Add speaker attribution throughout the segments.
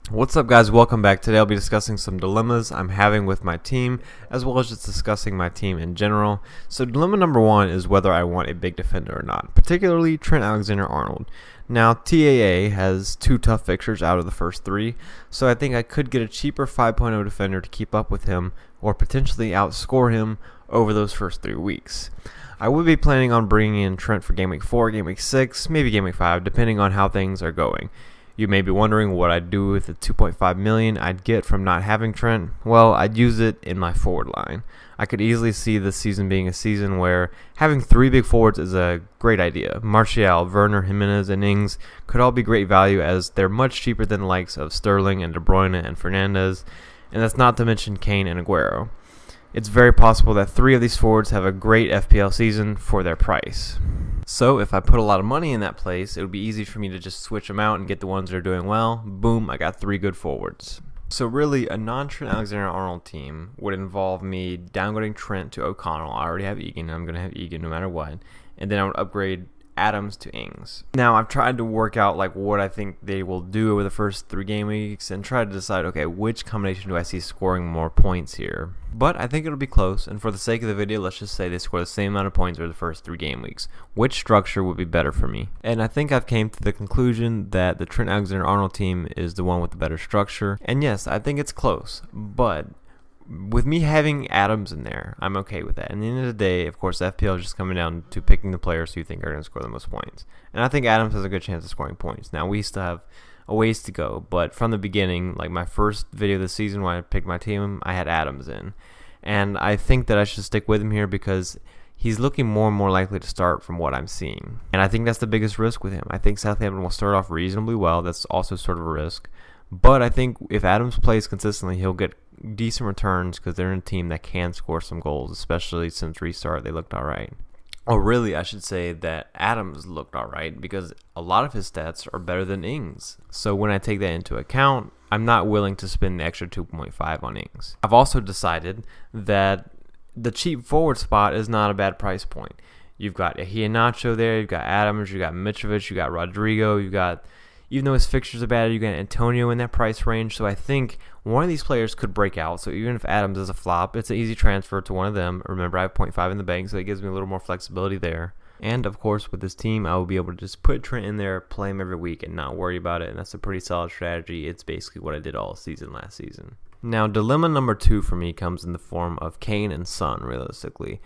Speaker 1: What's up, guys? Welcome back. Today I'll be discussing some dilemmas I'm having with my team, as well as just discussing my team in general. So dilemma number one is whether I want a big defender or not, particularly Trent Alexander-Arnold. Now, TAA has two tough fixtures out of the first three, so I think I could get a cheaper 5.0 defender to keep up with him, or potentially outscore him over those first 3 weeks. I would be planning on bringing in Trent for Game Week 4, Game Week 6, maybe Game Week 5, depending on how things are going. You may be wondering what I'd do with the $2.5 million I'd get from not having Trent. Well, I'd use it in my forward line. I could easily see this season being a season where having three big forwards is a great idea. Martial, Werner, Jimenez, and Ings could all be great value as they're much cheaper than the likes of Sterling and De Bruyne and Fernandes, and that's not to mention Kane and Aguero. It's very possible that three of these forwards have a great FPL season for their price. So if I put a lot of money in that place, it would be easy for me to just switch them out and get the ones that are doing well. Boom, I got three good forwards. So really, a non-Trent Alexander-Arnold team would involve me downgrading Trent to O'Connell. I already have Egan. I'm going to have Egan no matter what. And then I would upgrade Adams to Ings. Now, I've tried to work out what I think they will do over the first 3 game weeks and try to decide, okay, which combination do I see scoring more points here? But I think it'll be close, and for the sake of the video, let's just say they score the same amount of points over the first 3 game weeks. Which structure would be better for me? And I think I've came to the conclusion that the Trent Alexander-Arnold team is the one with the better structure. And yes, I think it's close, but with me having Adams in there, I'm okay with that. And at the end of the day, of course, FPL is just coming down to picking the players who you think are going to score the most points. And I think Adams has a good chance of scoring points. Now, we still have a ways to go, but from the beginning, like my first video of the season when I picked my team, I had Adams in. And I think that I should stick with him here because he's looking more and more likely to start from what I'm seeing. And I think that's the biggest risk with him. I think Southampton will start off reasonably well. That's also sort of a risk. But I think if Adams plays consistently, he'll get decent returns because they're in a team that can score some goals, especially since restart they looked alright. Or really, I should say that Adams looked alright because a lot of his stats are better than Ings. So when I take that into account, I'm not willing to spend the extra 2.5 on Ings. I've also decided that the cheap forward spot is not a bad price point. You've got Iheanacho there, you've got Adams, you've got Mitrovic, you've got Rodrigo, you've got, even though his fixtures are bad, you got Antonio in that price range. So I think one of these players could break out. So even if Adams is a flop, it's an easy transfer to one of them. Remember, I have 0.5 in the bank, so it gives me a little more flexibility there. And of course, with this team, I will be able to just put Trent in there, play him every week, and not worry about it. And that's a pretty solid strategy. It's basically what I did all season last season. Now, dilemma number 2 for me comes in the form of Kane and Son, realistically.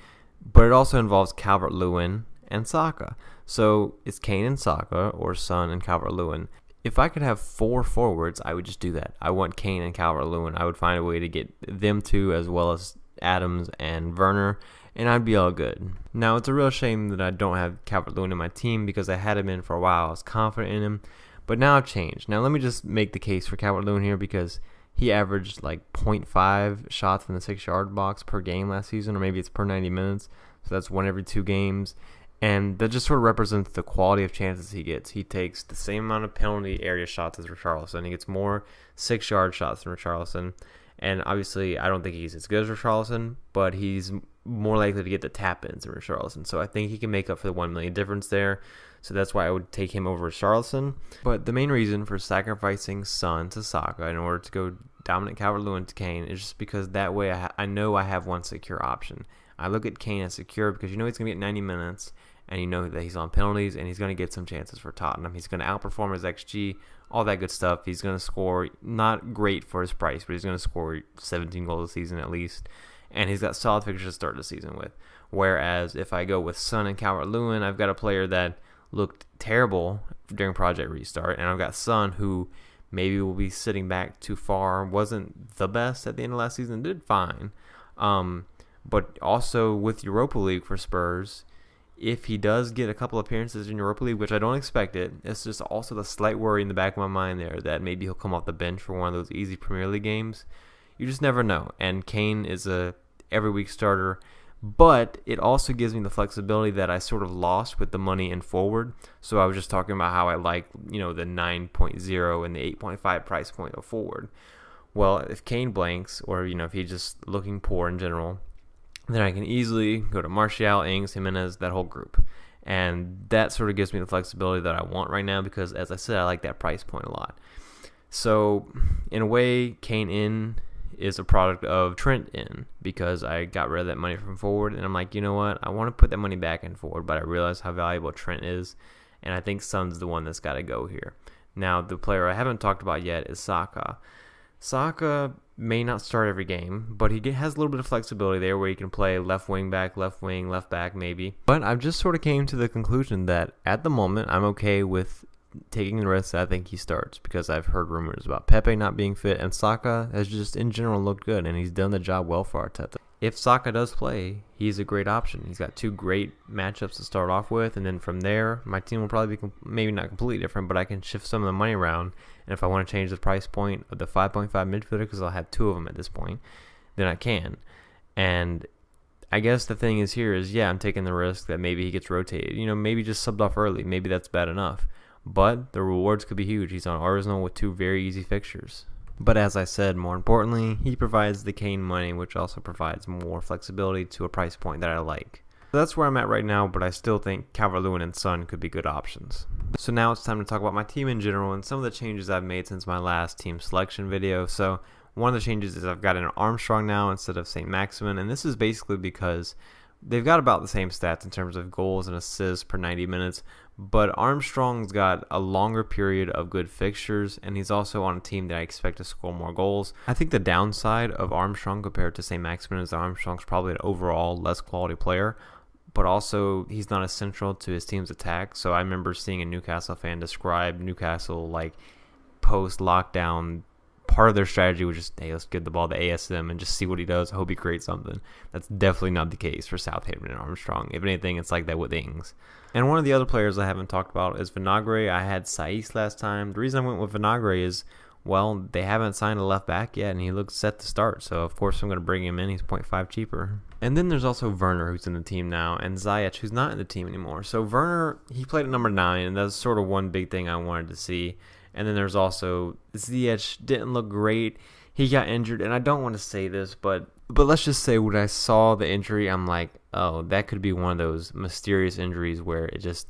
Speaker 1: But it also involves Calvert-Lewin and Saka. So it's Kane and Saka, or Son and Calvert-Lewin. If I could have 4 forwards, I would just do that. I want Kane and Calvert-Lewin. I would find a way to get them two as well as Adams and Werner, and I'd be all good. Now, it's a real shame that I don't have Calvert-Lewin in my team because I had him in for a while. I was confident in him, but now I've changed. Now, let me just make the case for Calvert-Lewin here because he averaged like 0.5 shots in the 6-yard box per game last season, or maybe it's per 90 minutes, so that's 1 every 2 games. And that just sort of represents the quality of chances he gets. He takes the same amount of penalty area shots as Richarlison. He gets more 6-yard shots than Richarlison. And obviously, I don't think he's as good as Richarlison, but he's more likely to get the tap-ins than Richarlison. So I think he can make up for the 1 million difference there. So that's why I would take him over Richarlison. But the main reason for sacrificing Son to Saka in order to go dominant Calvert-Lewin to Kane is just because that way I know I have one secure option. I look at Kane as secure because you know he's going to get 90 minutes. And you know that he's on penalties, and he's going to get some chances for Tottenham. He's going to outperform his XG, all that good stuff. He's going to score, not great for his price, but he's going to score 17 goals a season at least. And he's got solid fixtures to start the season with. Whereas if I go with Son and Calvert-Lewin, I've got a player that looked terrible during Project Restart. And I've got Son, who maybe will be sitting back too far, wasn't the best at the end of last season, did fine. But also with Europa League for Spurs, if he does get a couple appearances in Europa League, which I don't expect it's just also the slight worry in the back of my mind there that maybe he'll come off the bench for one of those easy Premier League games. You just never know. And Kane is a every week starter, but it also gives me the flexibility that I sort of lost with the money in forward. So I was just talking about how I like, the 9.0 and the 8.5 price point of forward. Well, if Kane blanks, or if he's just looking poor in general, then I can easily go to Martial, Ings, Jimenez, that whole group. And that sort of gives me the flexibility that I want right now because, as I said, I like that price point a lot. So in a way, Kane in is a product of Trent in, because I got rid of that money from forward, and I'm like, you know what, I want to put that money back in forward, but I realize how valuable Trent is, and I think Son's the one that's got to go here. Now, the player I haven't talked about yet is Saka. Saka may not start every game, but he has a little bit of flexibility there where he can play left wing back, left wing, left back maybe. But I've just sort of came to the conclusion that at the moment I'm okay with taking the risk that I think he starts, because I've heard rumors about Pepe not being fit, and Saka has just in general looked good, and he's done the job well for Arteta. If Saka does play, he's a great option. He's got 2 great matchups to start off with, and then from there, my team will probably be maybe not completely different, but I can shift some of the money around, and if I want to change the price point of the 5.5 midfielder, because I'll have 2 of them at this point, then I can. And I guess the thing is here is, yeah, I'm taking the risk that maybe he gets rotated. You know, maybe just subbed off early. Maybe that's bad enough. But the rewards could be huge. He's on Arsenal with 2 very easy fixtures. But as I said, more importantly, he provides the Kane money, which also provides more flexibility to a price point that I like. So that's where I'm at right now, but I still think Calvert-Lewin and Son could be good options. So now it's time to talk about my team in general and some of the changes I've made since my last team selection video. So one of the changes is I've got an Armstrong now instead of St. Maximin, and this is basically because they've got about the same stats in terms of goals and assists per 90 minutes, but Armstrong's got a longer period of good fixtures, and he's also on a team that I expect to score more goals. I think the downside of Armstrong compared to St. Maximin is that Armstrong's probably an overall less quality player, but also he's not as central to his team's attack. So I remember seeing a Newcastle fan describe Newcastle like post-lockdown. Part of their strategy was just, hey, let's give the ball to ASM and just see what he does. I hope he creates something. That's definitely not the case for Southampton and Armstrong. If anything, it's like that with Ings. And one of the other players I haven't talked about is Vinagre. I had Saiz last time. The reason I went with Vinagre is, well, they haven't signed a left back yet, and he looks set to start. So, of course, I'm going to bring him in. He's 0.5 cheaper. And then there's also Werner, who's in the team now, and Ziyech, who's not in the team anymore. So Werner, he played at number 9, and that's sort of one big thing I wanted to see. And then there's also Ziyech, didn't look great. He got injured, and I don't want to say this, but let's just say when I saw the injury, I'm like, oh, that could be one of those mysterious injuries where it just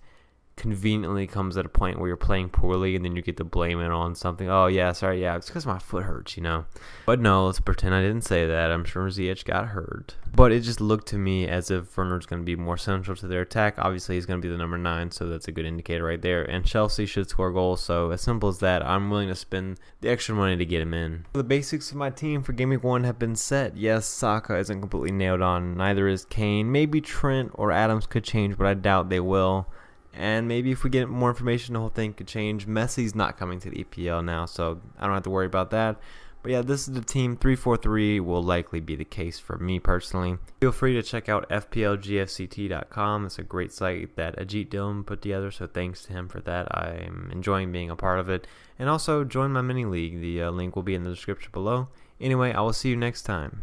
Speaker 1: conveniently comes at a point where you're playing poorly and then you get to blame it on something. Oh, yeah, sorry, yeah, it's because my foot hurts, you know. But no, let's pretend I didn't say that. I'm sure Ziyech got hurt. But it just looked to me as if Werner's going to be more central to their attack. Obviously, he's going to be the number 9, so that's a good indicator right there. And Chelsea should score goals, so as simple as that, I'm willing to spend the extra money to get him in. The basics of my team for Gw-1 have been set. Yes, Saka isn't completely nailed on. Neither is Kane. Maybe Trent or Adams could change, but I doubt they will. And maybe if we get more information, the whole thing could change. Messi's not coming to the EPL now, so I don't have to worry about that. But yeah, this is the team. 3-4-3 will likely be the case for me personally. Feel free to check out FPlGFCT.com. It's a great site that Ajit Dillon put together, so thanks to him for that. I'm enjoying being a part of it. And also join my mini league. The link will be in the description below. Anyway, I will see you next time.